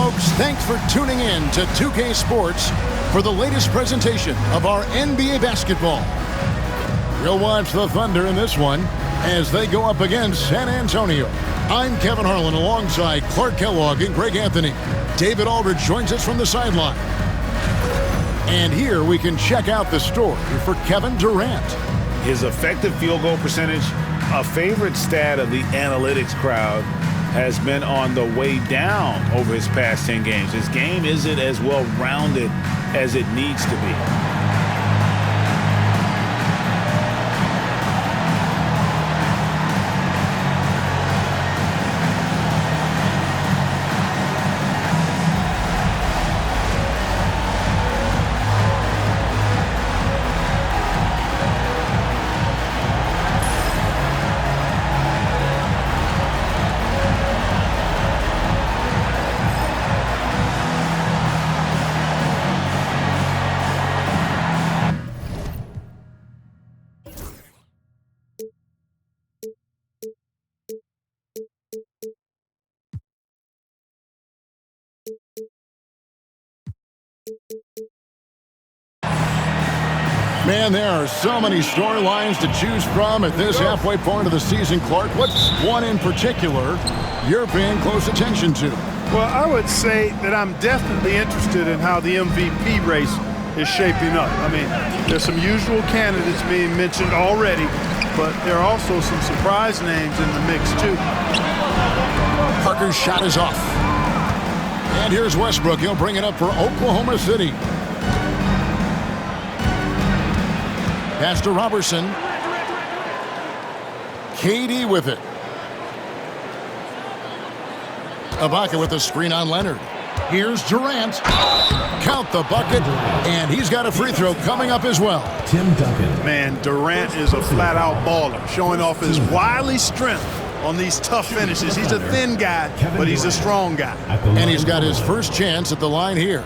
folks. Thanks for tuning in to 2K Sports for the latest presentation of our NBA basketball. We'll watch the Thunder in this one as they go up against San Antonio. I'm Kevin Harlan alongside Clark Kellogg and Greg Anthony. David Aldridge joins us from the sideline. And here we can check out the story for Kevin Durant. His effective field goal percentage, a favorite stat of the analytics crowd, has been on the way down over his past 10 games. His game isn't as well-rounded as it needs to be. Man, there are so many storylines to choose from at this halfway point of the season, Clark. What's one in particular you're paying close attention to? Well, I would say that I'm definitely interested in how the MVP race is shaping up. I mean, there's some usual candidates being mentioned already, but there are also some surprise names in the mix, too. Parker's shot is off. And here's Westbrook. He'll bring it up for Oklahoma City. Pass to Robertson. KD with it. Ibaka with the screen on Leonard. Here's Durant. Count the bucket. And he's got a free throw coming up as well. Tim Duncan. Man, Durant is a flat-out baller, showing off his wily strength on these tough finishes. He's a thin guy, but he's a strong guy. And he's got his first chance at the line here.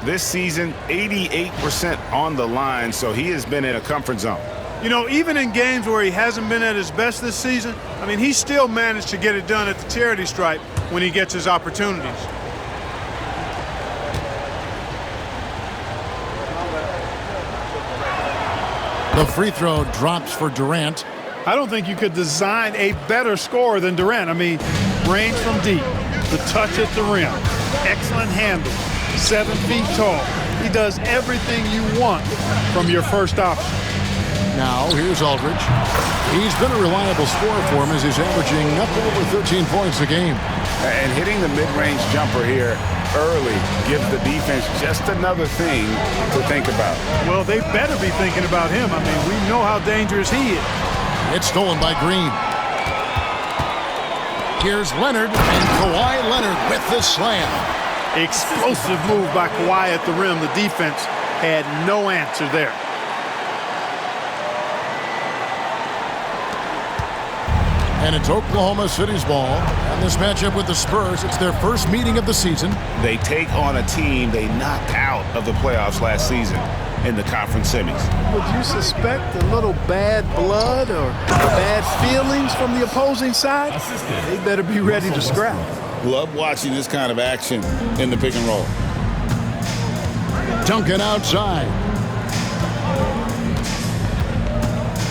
This season, 88% on the line, so he has been in a comfort zone. You know, even in games where he hasn't been at his best this season, I mean, he still managed to get it done at the charity stripe when he gets his opportunities. The free throw drops for Durant. I don't think you could design a better scorer than Durant. I mean, range from deep, the touch at the rim, excellent handle, 7 feet tall. He does everything you want from your first option. Now, here's Aldridge. He's been a reliable scorer for him as he's averaging up over 13 points a game. And hitting the mid-range jumper here early gives the defense just another thing to think about. Well, they better be thinking about him. I mean, we know how dangerous he is. It's stolen by Green. Here's Leonard, and Kawhi Leonard with the slam. Explosive move by Kawhi at the rim. The defense had no answer there. And it's Oklahoma City's ball. And this matchup with the Spurs, it's their first meeting of the season. They take on a team they knocked out of the playoffs last season in the conference semis. Would you suspect a little bad blood or bad feelings from the opposing side? They better be ready to scrap. Love watching this kind of action in the pick and roll. Duncan outside.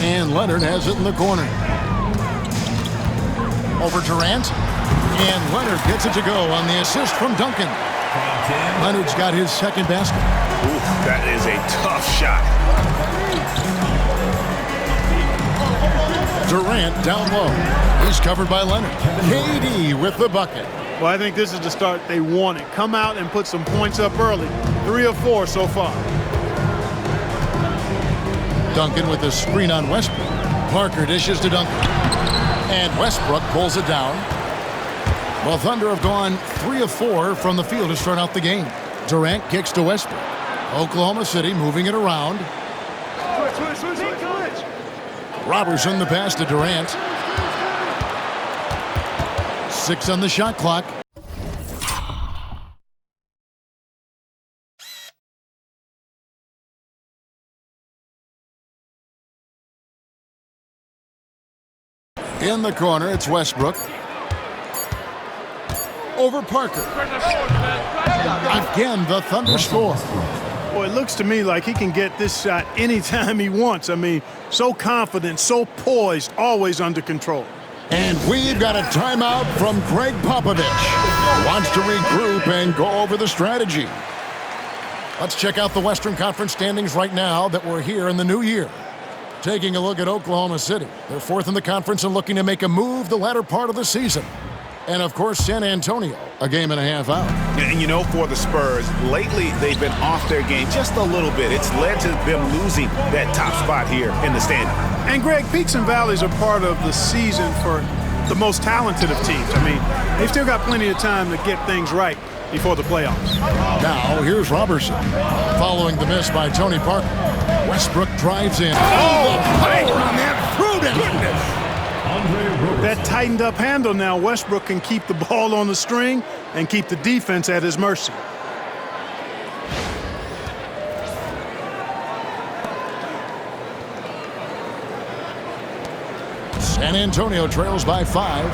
And Leonard has it in the corner. Over Durant. And Leonard gets it to go on the assist from Duncan. Leonard's got his second basket. Ooh, that is a tough shot. Durant down low. He's covered by Leonard. KD with the bucket. Well, I think this is the start they wanted. Come out and put some points up early. 3 of 4 so far. Duncan with the screen on Westbrook. Parker dishes to Duncan. And Westbrook pulls it down. Well, Thunder have gone 3 of 4 from the field to start out the game. Durant kicks to Westbrook. Oklahoma City moving it around. Robertson the pass to Durant. 6 on the shot clock. In the corner, it's Westbrook. Over Parker. Again, the Thunder score. Well, it looks to me like he can get this shot anytime he wants. I mean, so confident, so poised, always under control. And we've got a timeout from Greg Popovich. Wants to regroup and go over the strategy. Let's check out the Western Conference standings right now that we're here in the new year. Taking a look at Oklahoma City. They're fourth in the conference and looking to make a move the latter part of the season. And, of course, San Antonio, a game and a half out. And, you know, for the Spurs, lately they've been off their game just a little bit. It's led to them losing that top spot here in the standing. And, Greg, peaks and valleys are part of the season for the most talented of teams. I mean, they've still got plenty of time to get things right before the playoffs. Now, here's Robertson. Following the miss by Tony Parker. Westbrook drives in. Oh, the power on that prudence! That tightened up handle now, Westbrook can keep the ball on the string and keep the defense at his mercy. San Antonio trails by 5.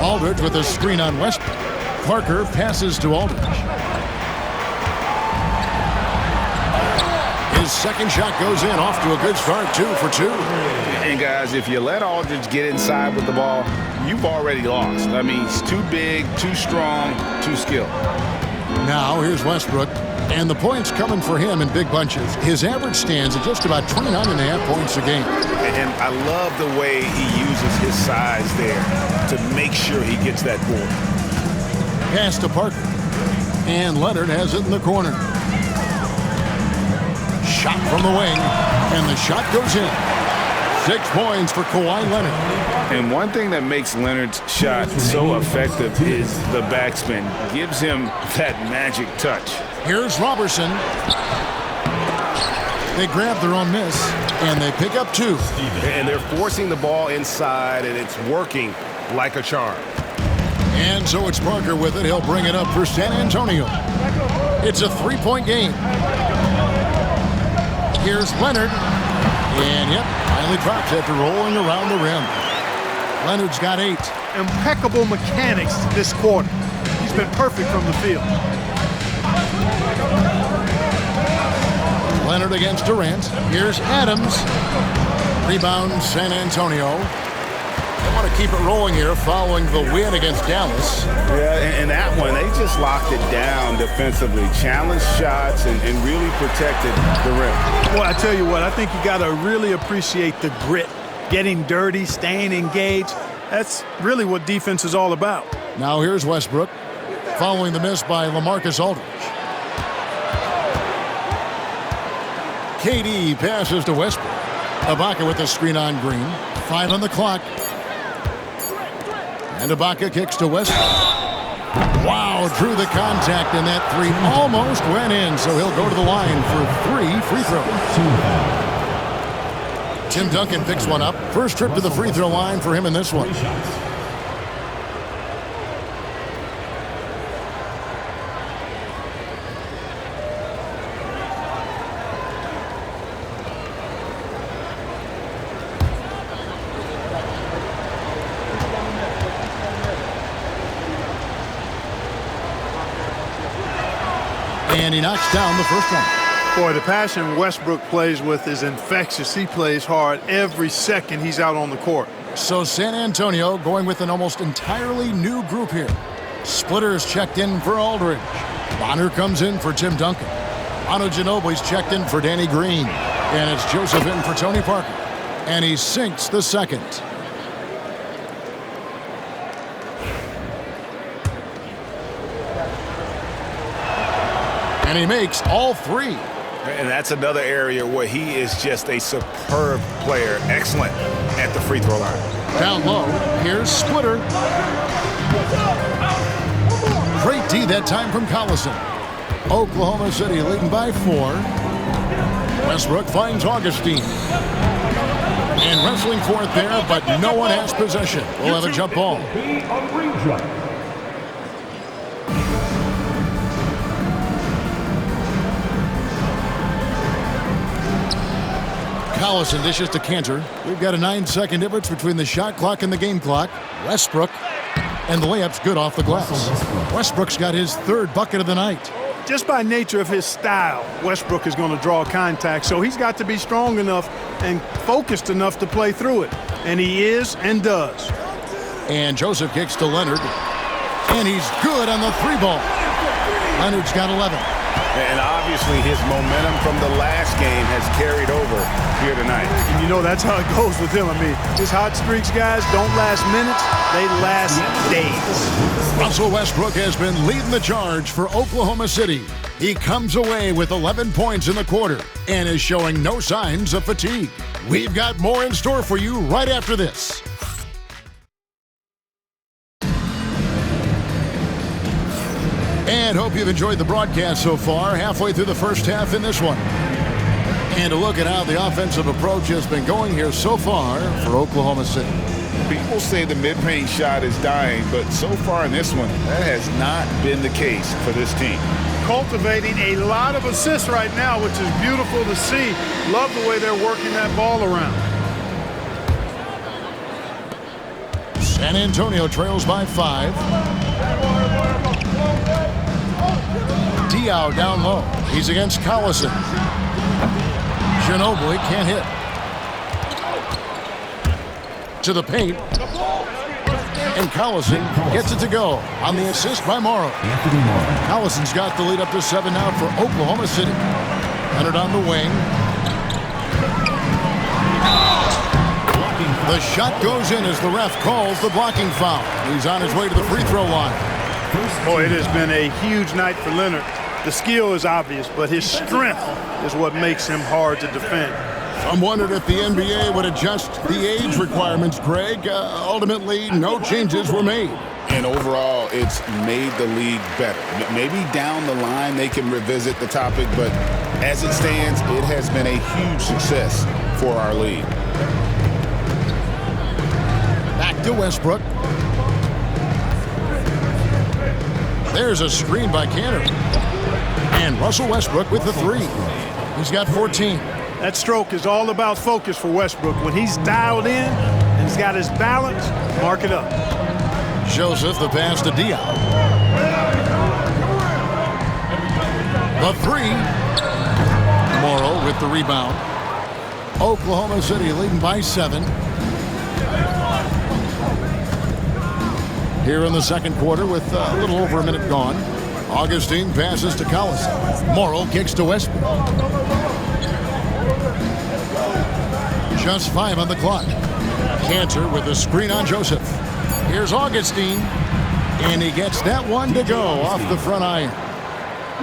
Aldridge with a screen on Westbrook. Parker passes to Aldridge. His second shot goes in, off to a good start, 2 for 2. And guys, if you let Aldridge get inside with the ball, you've already lost. I mean, he's too big, too strong, too skilled. Now here's Westbrook, and the points coming for him in big bunches. His average stands at just about 29.5 points a game. And I love the way he uses his size there to make sure he gets that board. Pass to Parker, and Leonard has it in the corner. Shot from the wing, and the shot goes in. 6 points for Kawhi Leonard. And one thing that makes Leonard's shot so effective is the backspin. Gives him that magic touch. Here's Robertson. They grab their own miss, and they pick up 2. And they're forcing the ball inside, and it's working like a charm. And so it's Parker with it. He'll bring it up for San Antonio. It's a 3-point game. Here's Leonard. And, yep, finally drops after rolling around the rim. Leonard's got 8. Impeccable mechanics this quarter. He's been perfect from the field. Leonard against Durant. Here's Adams. Rebound, San Antonio. They want to keep it rolling here following the win against Dallas. Yeah, and that one, they just locked it down defensively. Challenged shots and really protected the rim. Well, I tell you what, I think you got to really appreciate the grit. Getting dirty, staying engaged. That's really what defense is all about. Now here's Westbrook. Following the miss by LaMarcus Aldridge. KD passes to Westbrook. Ibaka with the screen on Green. 5 on the clock. And Ibaka kicks to Westbrook. Wow, drew the contact, and that 3 almost went in, so he'll go to the line for 3 free throws. Tim Duncan picks one up. First trip to the free throw line for him in this one. And he knocks down the first one. Boy, the passion Westbrook plays with is infectious. He plays hard every second he's out on the court. So San Antonio going with an almost entirely new group here. Splitters checked in for Aldridge. Bonner comes in for Tim Duncan. Manu Ginobili's checked in for Danny Green. And it's Joseph in for Tony Parker. And he sinks the second. And he makes all 3. And that's another area where he is just a superb player. Excellent at the free throw line. Down low, here's Splitter. Great D that time from Collison. Oklahoma City leading by 4. Westbrook finds Augustine. And wrestling for it there, but no one has possession. We'll have a jump ball. Collison dishes to Cantor. We've got a 9-second difference between the shot clock and the game clock. Westbrook And the layup's good off the glass. Westbrook's got his third bucket of the night. Just by nature of his style, Westbrook is going to draw contact, so he's got to be strong enough and focused enough to play through it. And he is and does. And Joseph kicks to Leonard. And he's good on the three ball. Leonard's got 11. And obviously his momentum from the last game has carried over here tonight. And you know that's how it goes with him. I mean, his hot streaks, guys, don't last minutes. They last days. Russell Westbrook has been leading the charge for Oklahoma City. He comes away with 11 points in the quarter and is showing no signs of fatigue. We've got more in store for you right after this. And hope you've enjoyed the broadcast so far, halfway through the first half in this one. And a look at how the offensive approach has been going here so far for Oklahoma City. People say the mid-range shot is dying, but so far in this one, that has not been the case for this team. Cultivating a lot of assists right now, which is beautiful to see. Love the way they're working that ball around. San Antonio trails by 5. Diaw down low. He's against Collison. Ginobili can't hit. To the paint. And Collison gets it to go on the assist by Morrow. Collison's got the lead up to 7 now for Oklahoma City. Leonard on the wing. The shot goes in as the ref calls the blocking foul. He's on his way to the free throw line. Boy, it has been a huge night for Leonard. The skill is obvious, but his strength is what makes him hard to defend. Some wondered if the NBA would adjust the age requirements, Greg. Ultimately, no changes were made. And overall, it's made the league better. Maybe down the line they can revisit the topic, but as it stands, it has been a huge success for our league. Back to Westbrook. There's a screen by Canner. And Russell Westbrook with the 3. He's got 14. That stroke is all about focus for Westbrook. When he's dialed in and he's got his balance, mark it up. Joseph, the pass to Diaw. The 3. Morrow with the rebound. Oklahoma City leading by 7. Here in the second quarter with a little over a minute gone. Augustine passes to Collison. Morrow kicks to Westbrook. Just 5 on the clock. Cantor with the screen on Joseph. Here's Augustine. And he gets that one to go off the front iron.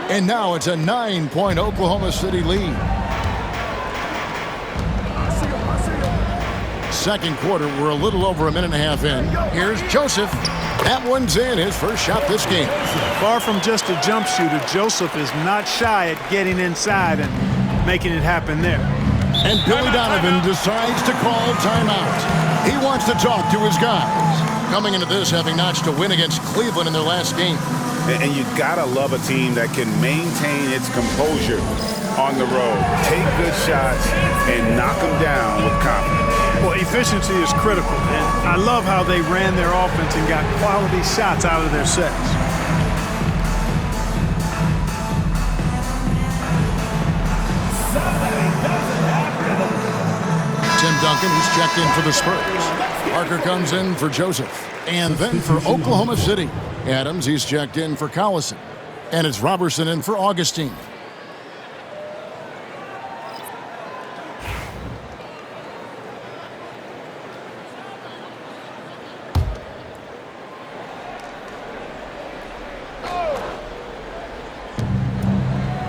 And now it's a 9-point Oklahoma City lead. Second quarter, we're a little over a minute and a half in. Here's Joseph. That one's in, his first shot this game. Far from just a jump shooter, Joseph is not shy at getting inside and making it happen there. And Billy Donovan decides to call timeout. He wants to talk to his guys. Coming into this, having notched a win against Cleveland in their last game. And you gotta love a team that can maintain its composure on the road. Take good shots and knock them down with confidence. Well, efficiency is critical, and I love how they ran their offense and got quality shots out of their sets. Tim Duncan, who's checked in for the Spurs. Parker comes in for Joseph. And then for Oklahoma City, Adams, he's checked in for Collison. And it's Robertson in for Augustine.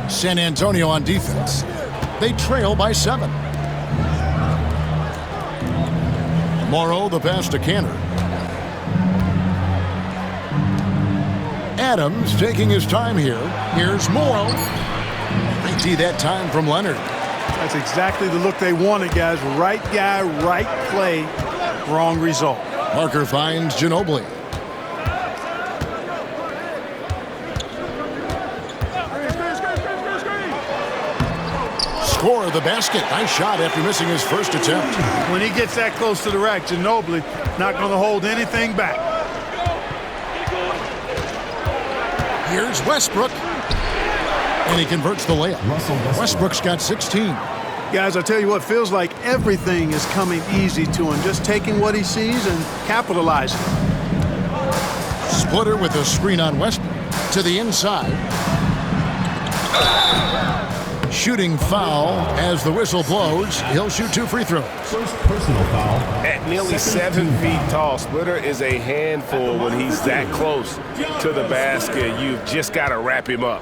San Antonio on defense. They trail by 7. Morrow, the pass to Canner. Adams taking his time here. Here's Morrow. ID that time from Leonard. That's exactly the look they wanted, guys. Right guy, right play, wrong result. Parker finds Ginobili. Score of the basket. Nice shot after missing his first attempt. When he gets that close to the rack, Ginobili not going to hold anything back. Here's Westbrook. And he converts the layup. Westbrook's got 16. Guys, I tell you what, feels like everything is coming easy to him. Just taking what he sees and capitalizing. Splitter with a screen on Westbrook to the inside. Shooting foul as the whistle blows. He'll shoot 2 free throws. First personal foul. At nearly 7 feet tall, Splitter is a handful when he's that close to the basket. You've just got to wrap him up.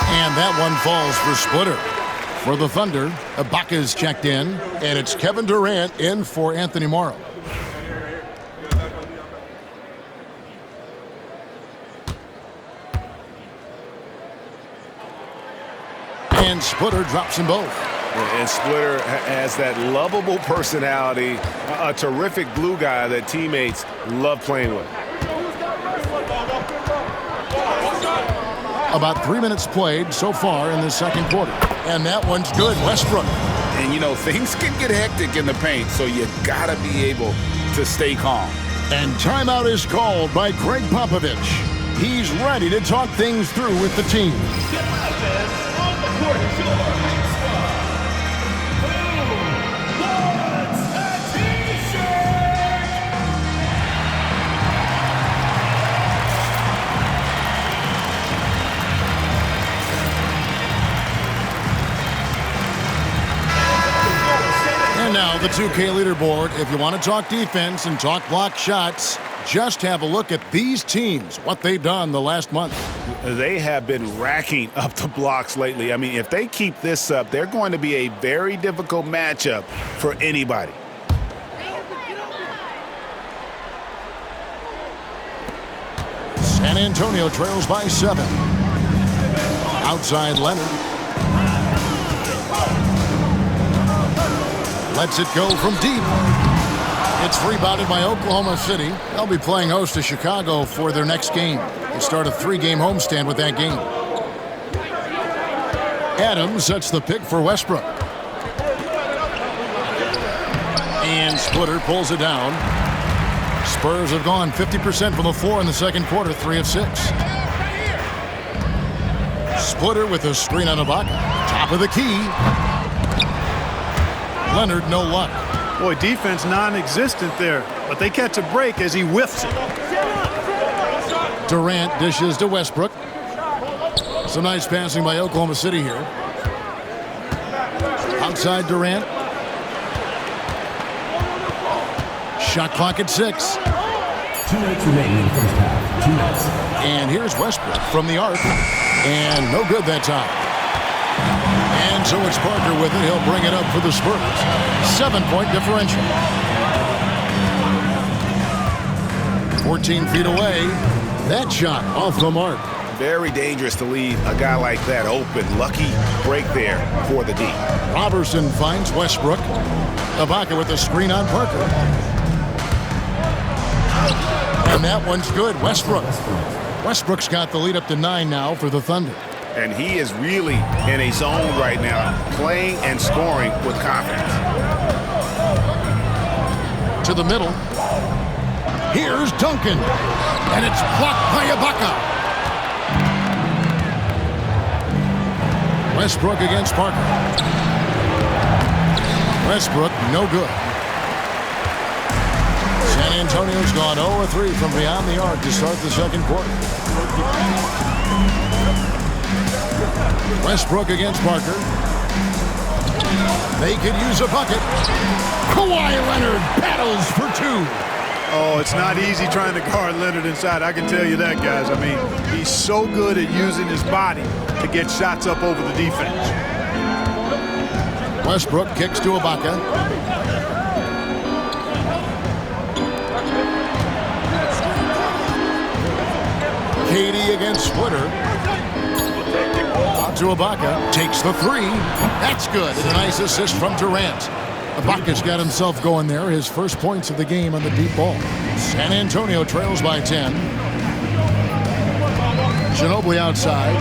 And that one falls for Splitter. For the Thunder, Ibaka's checked in, and it's Kevin Durant in for Anthony Morrow. And Splitter drops them both. And Splitter has that lovable personality, a terrific glue guy that teammates love playing with. About 3 minutes played so far in the second quarter. And that one's good. Westbrook. And, you know, things can get hectic in the paint, so you got to be able to stay calm. And timeout is called by Greg Popovich. He's ready to talk things through with the team. And now the 2K leaderboard. If you want to talk defense and talk block shots, just have a look at these teams, what they've done the last month. They have been racking up the blocks lately. I mean, if they keep this up, they're going to be a very difficult matchup for anybody. San Antonio trails by 7. Outside Leonard. Lets it go from deep. It's rebounded by Oklahoma City. They'll be playing host to Chicago for their next game. They start a 3-game homestand with that game. Adams sets the pick for Westbrook. And Splitter pulls it down. Spurs have gone 50% from the floor in the second quarter, 3 of 6. Splitter with a screen on Ibaka. Top of the key. Leonard, no luck. Boy, defense non-existent there, but they catch a break as he whiffs it. Durant dishes to Westbrook. Some nice passing by Oklahoma City here. Outside Durant. Shot clock at 6. 2 minutes remaining in the first half. 2 minutes. And here's Westbrook from the arc. And no good that time. And so it's Parker with it. He'll bring it up for the Spurs. 7-point differential. 14 feet away. That shot off the mark. Very dangerous to leave a guy like that open. Lucky break there for the D. Robertson finds Westbrook. Ibaka with a screen on Parker. And that one's good. Westbrook's got the lead up to 9 now for the Thunder. And he is really in a zone right now, playing and scoring with confidence. To the middle. Here's Duncan. And it's blocked by Ibaka. Westbrook against Parker. Westbrook, no good. San Antonio's gone 0-3 from beyond the arc to start the second quarter. Westbrook against Parker. They could use a bucket. Kawhi Leonard battles for 2. Oh, it's not easy trying to guard Leonard inside. I can tell you that, guys. I mean, he's so good at using his body to get shots up over the defense. Westbrook kicks to Ibaka. Katie against Splitter. Out to Ibaka. Takes the 3. That's good. And a nice assist from Durant. Ibaka's got himself going there. His first points of the game on the deep ball. San Antonio trails by 10. Ginobili outside.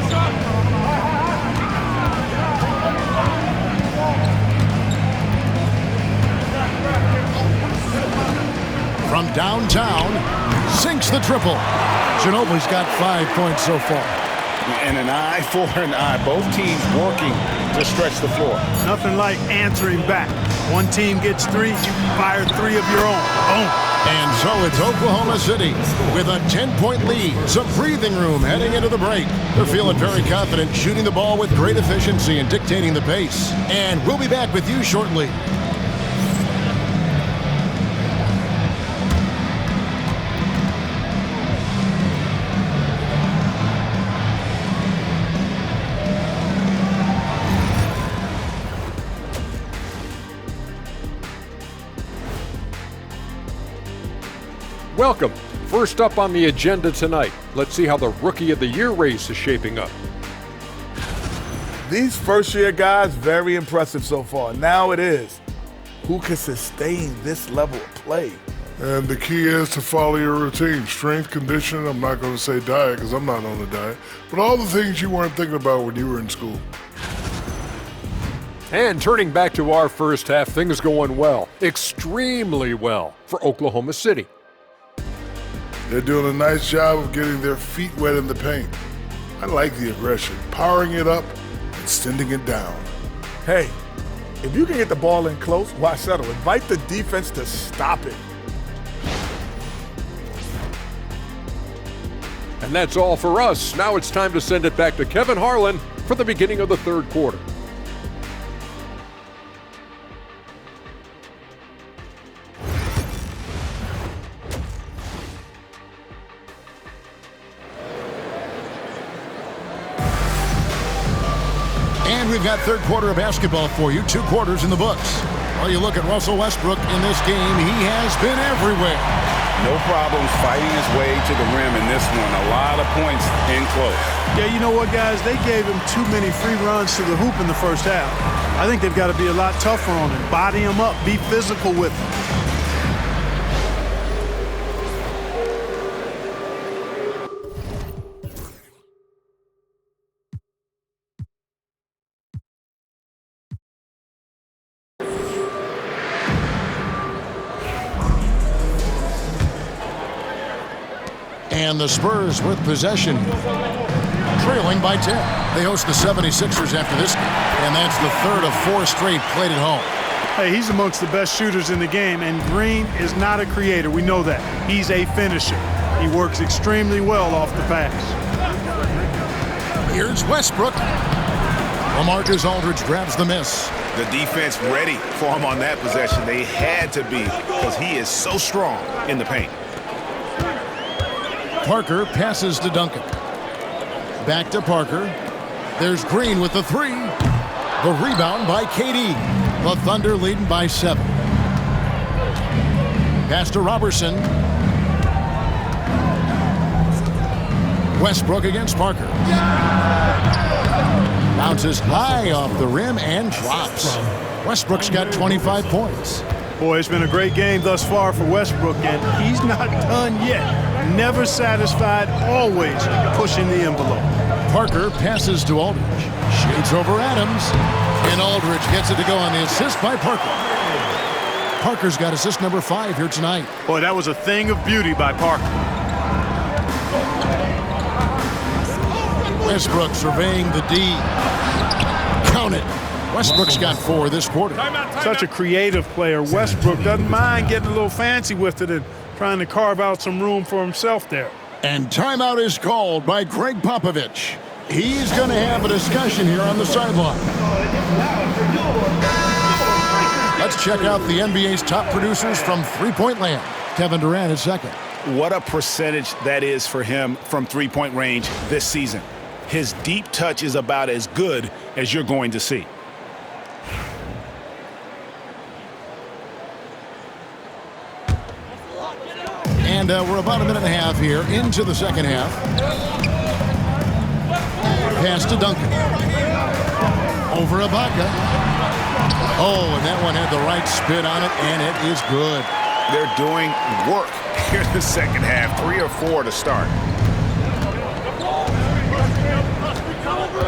From downtown, sinks the triple. Ginobili's got 5 points so far. And an eye for an eye. Both teams working to stretch the floor. Nothing like answering back. One team gets 3, you fire 3 of your own. Boom. And so it's Oklahoma City with a 10-point lead. Some breathing room heading into the break. They're feeling very confident, shooting the ball with great efficiency and dictating the pace. And we'll be back with you shortly. Welcome. First up on the agenda tonight, let's see how the Rookie of the Year race is shaping up. These first-year guys, very impressive so far. Now it is, who can sustain this level of play? And the key is to follow your routine. Strength, conditioning, I'm not going to say diet because I'm not on a diet, but all the things you weren't thinking about when you were in school. And turning back to our first half, things going well, extremely well for Oklahoma City. They're doing a nice job of getting their feet wet in the paint. I like the aggression, powering it up and sending it down. Hey, if you can get the ball in close, why settle? Invite the defense to stop it. And that's all for us. Now it's time to send it back to Kevin Harlan for the beginning of the third quarter. And we've got third quarter of basketball for you, 2 quarters in the books. While you look at Russell Westbrook in this game, he has been everywhere. No problems fighting his way to the rim in this one. A lot of points in close. Yeah, you know what, guys? They gave him too many free runs to the hoop in the first half. I think they've got to be a lot tougher on him. Body him up. Be physical with him. And the Spurs with possession, trailing by 10. They host the 76ers after this game, and that's the third of 4 straight played at home. Hey, he's amongst the best shooters in the game, and Green is not a creator. We know that. He's a finisher. He works extremely well off the pass. Here's Westbrook. LaMarcus Aldridge grabs the miss. The defense ready for him on that possession. They had to be because he is so strong in the paint. Parker passes to Duncan. Back to Parker. There's Green with the 3. The rebound by KD. The Thunder leading by 7. Pass to Robertson. Westbrook against Parker. Bounces high off the rim and drops. Westbrook's got 25 points. Boy, it's been a great game thus far for Westbrook, and he's not done yet. Never satisfied, always pushing the envelope. Parker passes to Aldridge. Shades over Adams. And Aldridge gets it to go on the assist by Parker. Parker's got assist number 5 here tonight. Boy, that was a thing of beauty by Parker. Westbrook surveying the D. Count it. Westbrook's got 4 this quarter. Such a creative player. Westbrook doesn't mind getting a little fancy with it and trying to carve out some room for himself there. And timeout is called by Greg Popovich. He's going to have a discussion here on the sideline. Let's check out the NBA's top producers from three-point land. Kevin Durant is second. What a percentage that is for him from three-point range this season. His deep touch is about as good as you're going to see. And we're about a minute and a half here into the second half. Pass to Duncan. Over Ibaka. Oh, and that one had the right spin on it, and it is good. They're doing work here in the second half. 3 or 4 to start.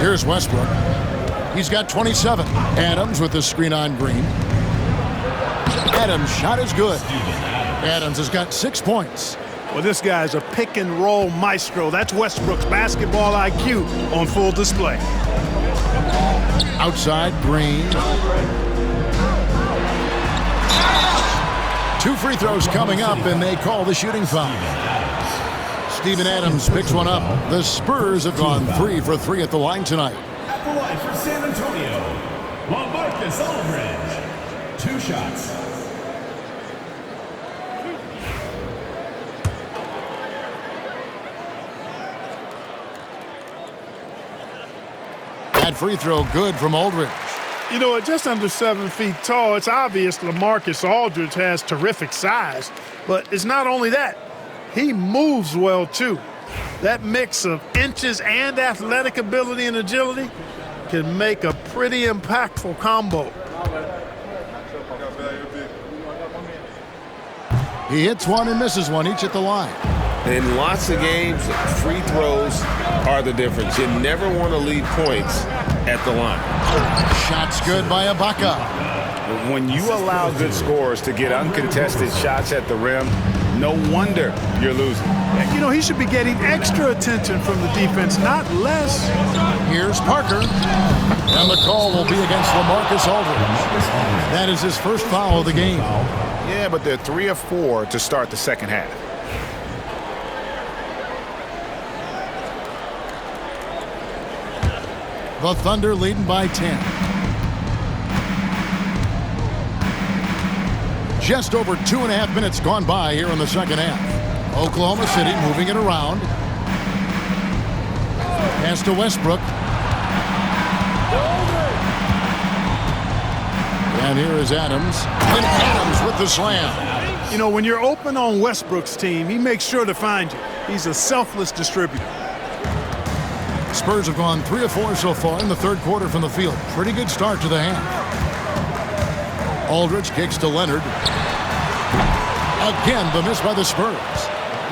Here's Westbrook. He's got 27. Adams with the screen on Green. Adams' shot is good. Adams has got 6 points. Well, this guy's a pick-and-roll maestro. That's Westbrook's basketball IQ on full display. Outside, Green. 2 free throws coming up, and they call the shooting foul. Steven Adams picks one up. The Spurs have gone 3 for 3 at the line tonight. At the line for San Antonio, LaMarcus Aldridge. 2 shots. That free throw good from Aldridge. You know, at just under 7 feet tall, it's obvious LaMarcus Aldridge has terrific size. But it's not only that. He moves well, too. That mix of inches and athletic ability and agility can make a pretty impactful combo. He hits one and misses one, each at the line. In lots of games, free throws are the difference. You never want to leave points at the line. Shots good by Ibaka. When you allow good scorers to get uncontested shots at the rim, no wonder you're losing. You know, he should be getting extra attention from the defense, not less. Here's Parker. And the call will be against LaMarcus Aldridge. That is his first foul of the game. Yeah, but they're 3 of 4 to start the second half. The Thunder leading by 10. Just over 2.5 minutes gone by here in the second half. Oklahoma City moving it around. Pass to Westbrook. And here is Adams. And Adams with the slam. You know, when you're open on Westbrook's team, he makes sure to find you. He's a selfless distributor. Spurs have gone 3 of 4 so far in the third quarter from the field. Pretty good start to the half. Aldridge kicks to Leonard. Again, the miss by the Spurs.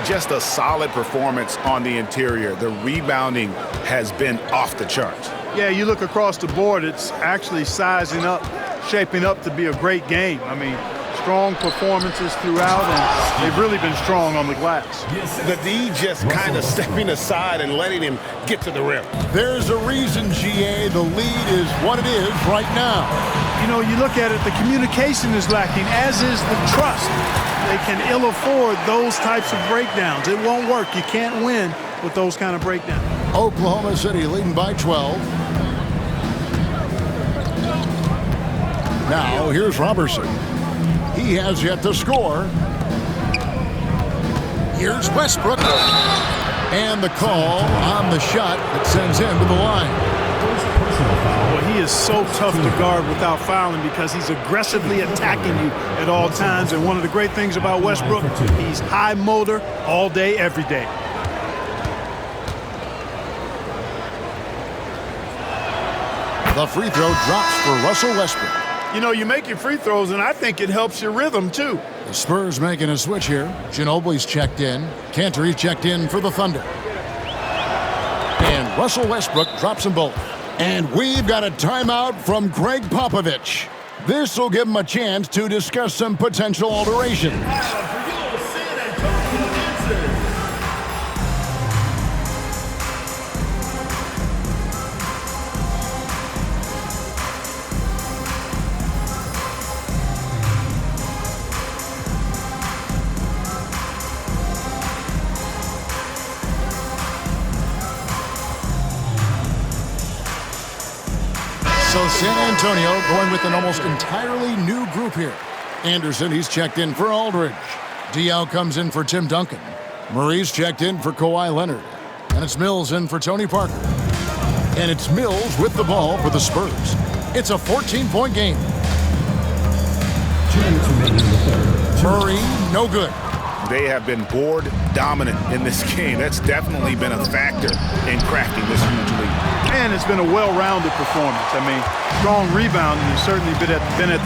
Just a solid performance on the interior. The rebounding has been off the charts. Yeah, you look across the board, it's actually sizing up, shaping up to be a great game. I mean, strong performances throughout, and they've really been strong on the glass. The D just kind of stepping aside and letting him get to the rim. There's a reason, GA, the lead is what it is right now. You know, you look at it, the communication is lacking, as is the trust. They can ill afford those types of breakdowns. It won't work. You can't win with those kind of breakdowns. Oklahoma City leading by 12. Now, here's Robertson. He has yet to score. Here's Westbrook. And the call on the shot that sends him to the line. Well, he is so tough to guard without fouling because he's aggressively attacking you at all times. And one of the great things about Westbrook, he's high motor all day, every day. The free throw drops for Russell Westbrook. You know, you make your free throws, and I think it helps your rhythm, too. The Spurs making a switch here. Ginobili's checked in. Cantor's checked in for the Thunder. And Russell Westbrook drops them both. And we've got a timeout from Greg Popovich. This will give him a chance to discuss some potential alterations. So San Antonio going with an almost entirely new group here. Anderson, he's checked in for Aldridge. Diaw comes in for Tim Duncan. Murray's checked in for Kawhi Leonard. And it's Mills in for Tony Parker. And it's Mills with the ball for the Spurs. It's a 14-point game. 2 minutes remaining in the third. Murray, no good. They have been board dominant in this game. That's definitely been a factor in cracking this huge lead. And it's been a well-rounded performance. I mean, strong rebounding has certainly been at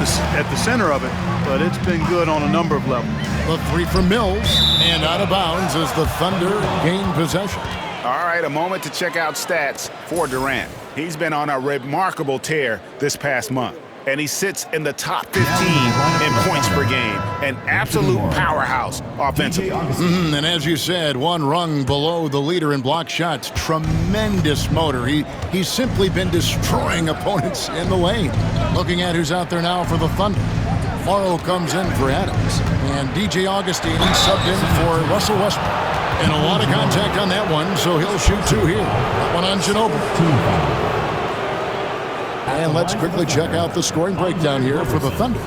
the center of it, but it's been good on a number of levels. The three from Mills, and out of bounds as the Thunder gain possession. All right, a moment to check out stats for Durant. He's been on a remarkable tear this past month. and he sits in the top 15 in points per game. An absolute powerhouse offensively. And as you said, one rung below the leader in block shots. Tremendous motor. He's simply been destroying opponents in the lane. Looking at who's out there now for the Thunder. Morrow comes in for Adams, and DJ Augustine subbed in for Russell Westbrook. And a lot of contact on that one, so he'll shoot 2 here. That one on Ginobili. And let's quickly check out the scoring breakdown here for the Thunder.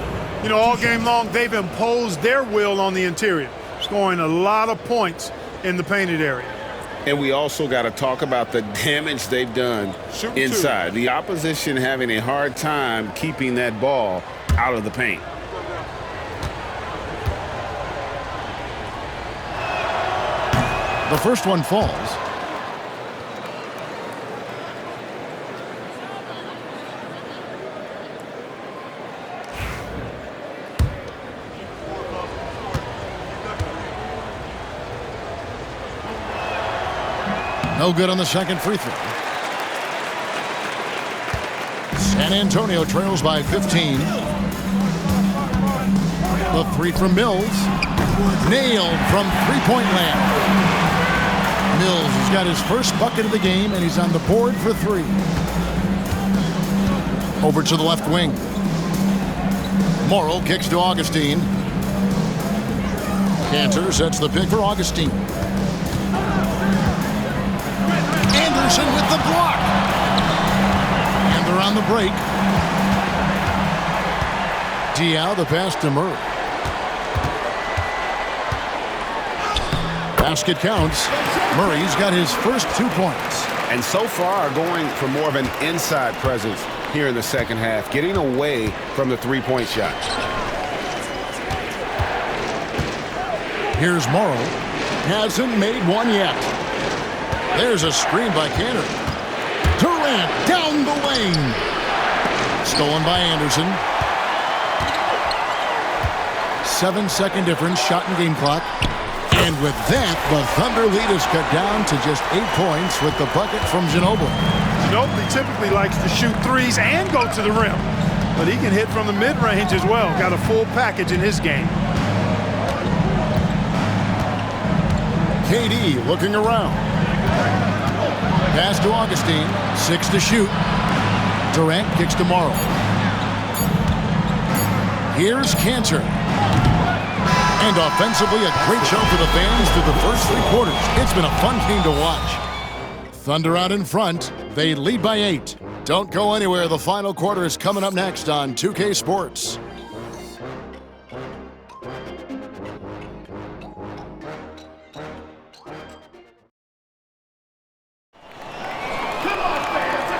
You know, all game long, they've imposed their will on the interior, scoring a lot of points in the painted area. And we also got to talk about the damage they've done inside. The opposition having a hard time keeping that ball out of the paint. The first one falls. No good on the second free throw. San Antonio trails by 15. The 3 from Mills. Nailed from three-point land. Mills has got his first bucket of the game, and he's on the board for 3. Over to the left wing. Morrow kicks to Augustine. Cantor sets the pick for Augustine. Anderson with the block. And they're on the break. Diaw the pass to Murray. Basket counts. Murray's got his first 2 points. And so far going for more of an inside presence here in the second half, getting away from the three-point shot. Here's Morrow. Hasn't made one yet. There's a screen by Cantor. Durant down the lane. Stolen by Anderson. 7-second difference, shot and game clock. And with that, the Thunder lead is cut down to just 8 points with the bucket from Ginobili. Ginobili typically likes to shoot threes and go to the rim, but he can hit from the mid-range as well. Got a full package in his game. KD looking around. Pass to Augustine. 6 to shoot. Durant kicks to Morrow. Here's Cantor. And offensively, a great show for the fans through the first 3 quarters. It's been a fun game to watch. Thunder out in front. They lead by 8. Don't go anywhere. The final quarter is coming up next on 2K Sports.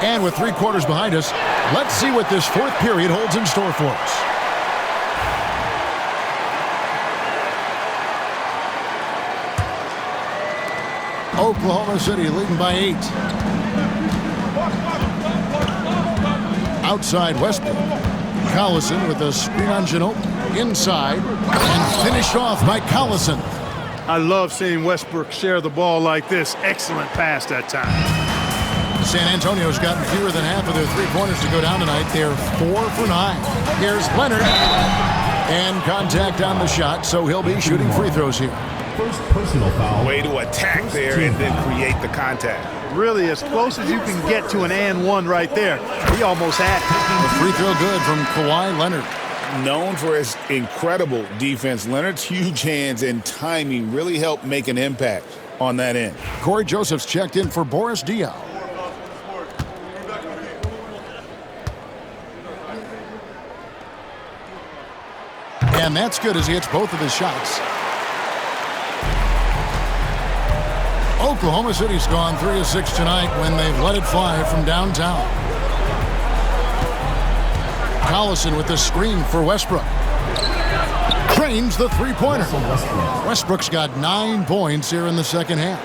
And with 3 quarters behind us, let's see what this 4th period holds in store for us. Oklahoma City leading by 8. Outside Westbrook. Collison with a screen on Ginobili. Inside. And finished off by Collison. I love seeing Westbrook share the ball like this. Excellent pass that time. San Antonio's gotten fewer than half of their 3-pointers to go down tonight. They're 4 for 9. Here's Leonard. And contact on the shot, so he'll be shooting free throws here. First personal foul. Way to attack there and then create the contact. Really as close as you can get to an and one right there. He almost had it. A free throw good from Kawhi Leonard. Known for his incredible defense, Leonard's huge hands and timing really helped make an impact on that end. Corey Joseph's checked in for Boris Diaw. And that's good as he hits both of his shots. Oklahoma City's gone 3 of 6 tonight when they've let it fly from downtown. Collison with the screen for Westbrook. Trains the 3-pointer. Westbrook's got 9 points here in the second half.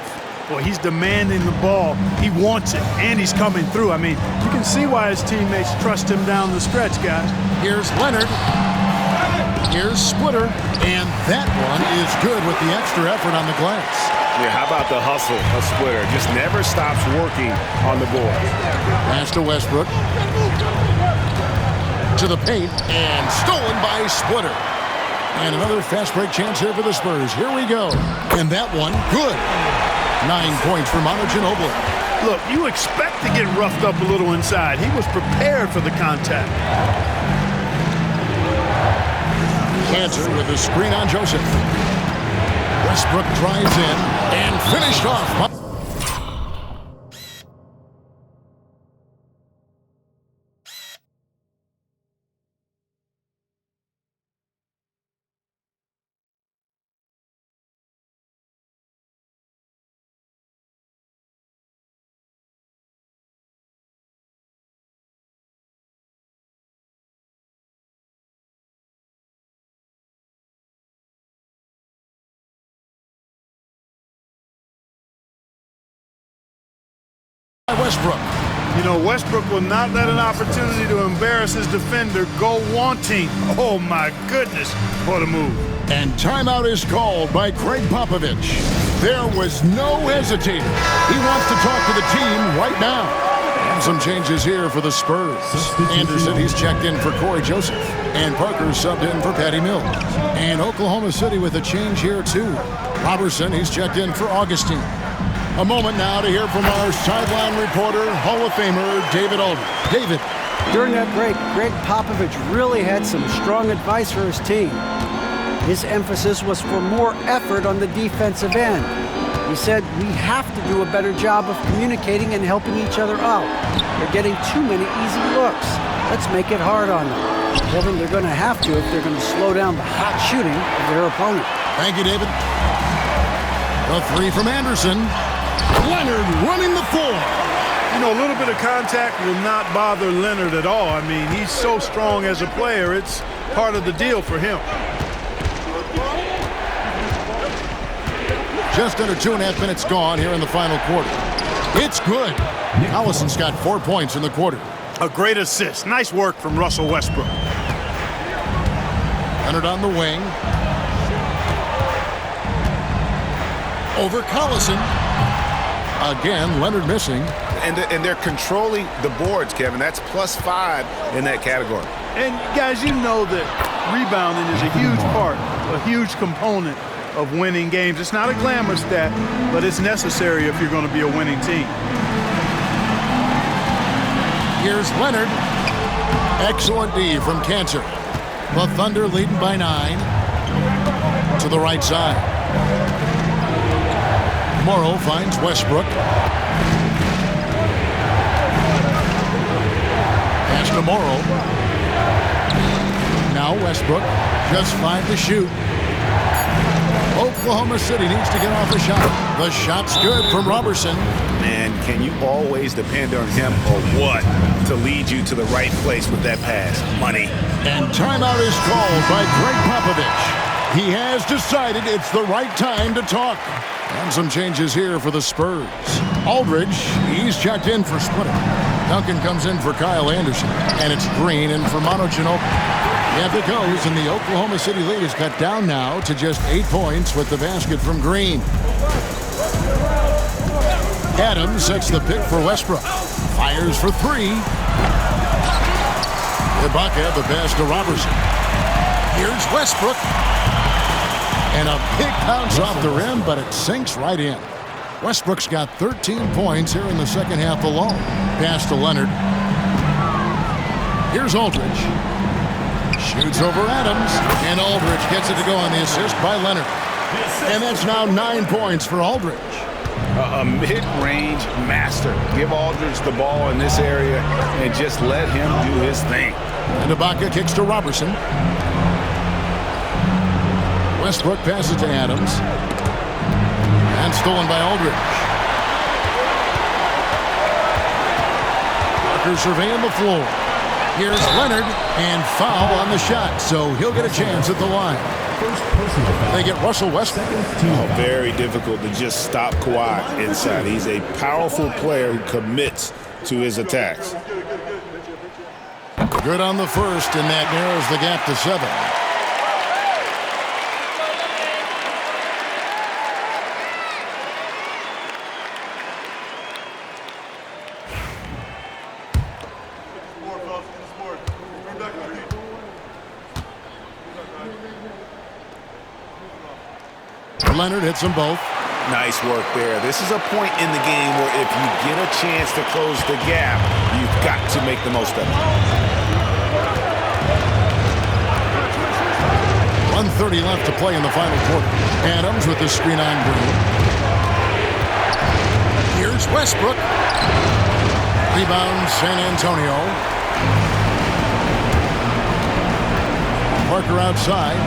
Boy, he's demanding the ball. He wants it, and he's coming through. I mean, you can see why his teammates trust him down the stretch, guys. Here's Leonard. Here's Splitter. And that one is good with the extra effort on the glass. Yeah, how about the hustle of Splitter? Just never stops working on the board. Pass to Westbrook. To the paint, and stolen by Splitter. And another fast break chance here for the Spurs. Here we go. And that one, good. 9 points for Manu Ginobili. Look, you expect to get roughed up a little inside. He was prepared for the contact. Cantor with the screen on Joseph. Westbrook drives in and finished off. Westbrook. You know, Westbrook will not let an opportunity to embarrass his defender go wanting. Oh, my goodness, what a move. And timeout is called by Greg Popovich. There was no hesitating. He wants to talk to the team right now. And some changes here for the Spurs. Anderson, he's checked in for Corey Joseph. And Parker subbed in for Patty Mills. And Oklahoma City with a change here, too. Robertson, he's checked in for Augustine. A moment now to hear from our sideline reporter, Hall of Famer David Aldridge. David. During that break, Greg Popovich really had some strong advice for his team. His emphasis was for more effort on the defensive end. He said, we have to do a better job of communicating and helping each other out. They're getting too many easy looks. Let's make it hard on them. Kevin, they're going to have to if they're going to slow down the hot shooting of their opponent. Thank you, David. The three from Anderson. Leonard running the floor. You know, a little bit of contact will not bother Leonard at all. I mean, he's so strong as a player. It's part of the deal for him. Just under 2.5 minutes gone here in the final quarter. It's good. Allison's got 4 points in the quarter. A great assist. Nice work from Russell Westbrook. Leonard on the wing. Over Collison. Again, Leonard missing. And they're controlling the boards, Kevin. That's +5 in that category. And, guys, you know that rebounding is a huge part, a huge component of winning games. It's not a glamour stat, but it's necessary if you're going to be a winning team. Here's Leonard. Excellent D from Cantor. The Thunder leading by 9. To the right side. Morrow finds Westbrook. Pass to Morrow. Now Westbrook. Just 5 to shoot. Oklahoma City needs to get off a shot. The shot's good from Robertson. Man, can you always depend on him or what to lead you to the right place with that pass? Money. And timeout is called by Greg Popovich. He has decided it's the right time to talk. And some changes here for the Spurs. Aldridge, he's checked in for Splitter. Duncan comes in for Kyle Anderson. And it's Green in for Manu Ginobili. Yeah, it goes, and the Oklahoma City lead is cut down now to just 8 points with the basket from Green. Adams sets the pick for Westbrook. Fires for 3. Ibaka the pass to Robertson. Here's Westbrook. And a big bounce off the rim, but it sinks right in. Westbrook's got 13 points here in the second half alone. Pass to Leonard. Here's Aldridge. Shoots over Adams. And Aldridge gets it to go on the assist by Leonard. And that's now 9 points for Aldridge. A mid-range master. Give Aldridge the ball in this area and just let him do his thing. And Ibaka kicks to Robertson. Westbrook passes to Adams. And stolen by Aldridge. Parker surveying the floor. Here's Leonard, and foul on the shot, so he'll get a chance at the line. They get Russell Westbrook. Oh, very difficult to just stop Kawhi inside. He's a powerful player who commits to his attacks. Good on the first, and that narrows the gap to 7. Leonard hits them both. Nice work there. This is a point in the game where if you get a chance to close the gap, you've got to make the most of it. 1:30 left to play in the final quarter. Adams with the screen on Green. Here's Westbrook. Rebound San Antonio. Parker outside.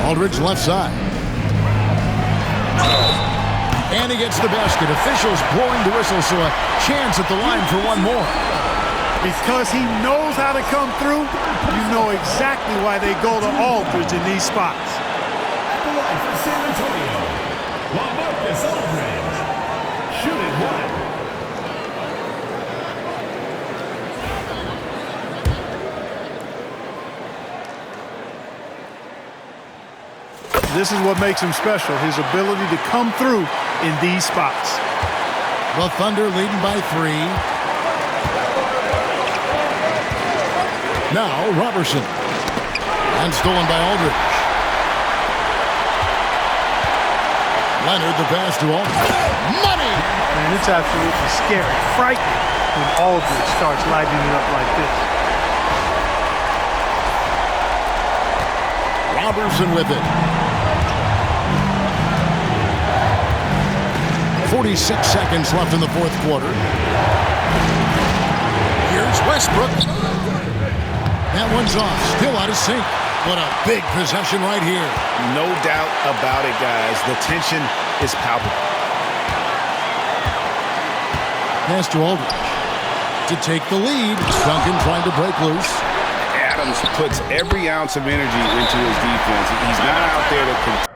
Aldridge left side. And he gets the basket. Officials blowing the whistle, so a chance at the line for one more. Because he knows how to come through, you know exactly why they go to Aldridge in these spots. At the line for San Antonio, LaMarcus Aldridge. Shooting one. This is what makes him special, his ability to come through in these spots. The Thunder leading by 3. Now Robertson. And stolen by Aldridge. Leonard the pass to Aldridge. Money! And it's absolutely scary, frightening when Aldridge starts lighting it up like this. Robertson with it. 46 seconds left in the fourth quarter. Here's Westbrook. That one's off. Still out of sync. What a big possession right here. No doubt about it, guys. The tension is palpable. Pass to Aldridge to take the lead. Duncan trying to break loose. Adams puts every ounce of energy into his defense. He's not out there to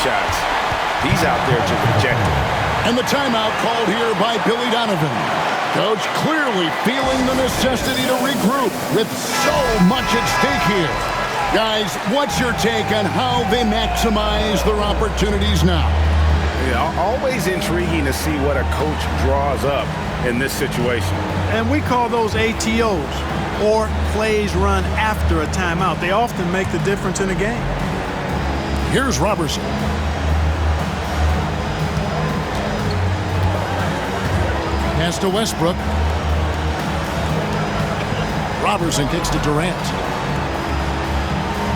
shots. He's out there to reject it. And the timeout called here by Billy Donovan. Coach clearly feeling the necessity to regroup with so much at stake here. Guys, what's your take on how they maximize their opportunities now? Yeah, always intriguing to see what a coach draws up in this situation. And we call those ATOs, or plays run after a timeout. They often make the difference in a game. Here's Robertson. Pass to Westbrook. Robertson kicks to Durant.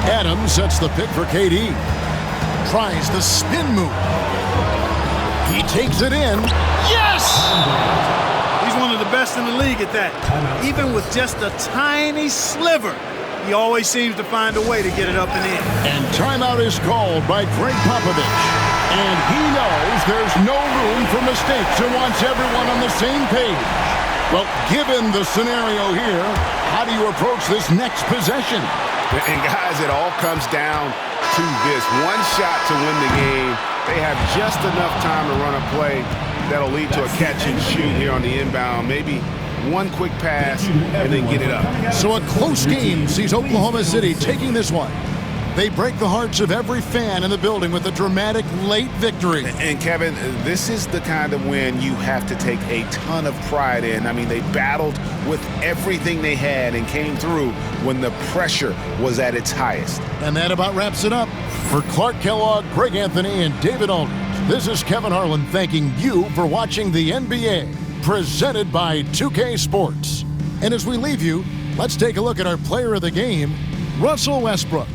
Adams sets the pick for KD. Tries the spin move. He takes it in. Yes! He's one of the best in the league at that. Even with just a tiny sliver, he always seems to find a way to get it up and in. And timeout is called by Greg Popovich. And he knows there's no room for mistakes and wants everyone on the same page. Well, given the scenario here, how do you approach this next possession? And guys, it all comes down to this. One shot to win the game. They have just enough time to run a play that'll lead to a catch and shoot here on the inbound. Maybe one quick pass and then get it up. So a close game sees Oklahoma City taking this one. They break the hearts of every fan in the building with a dramatic late victory. And Kevin, this is the kind of win you have to take a ton of pride in. I mean, they battled with everything they had and came through when the pressure was at its highest. And that about wraps it up. For Clark Kellogg, Greg Anthony, and David Aldridge, this is Kevin Harlan thanking you for watching the NBA, presented by 2K Sports. And as we leave you, let's take a look at our player of the game, Russell Westbrook.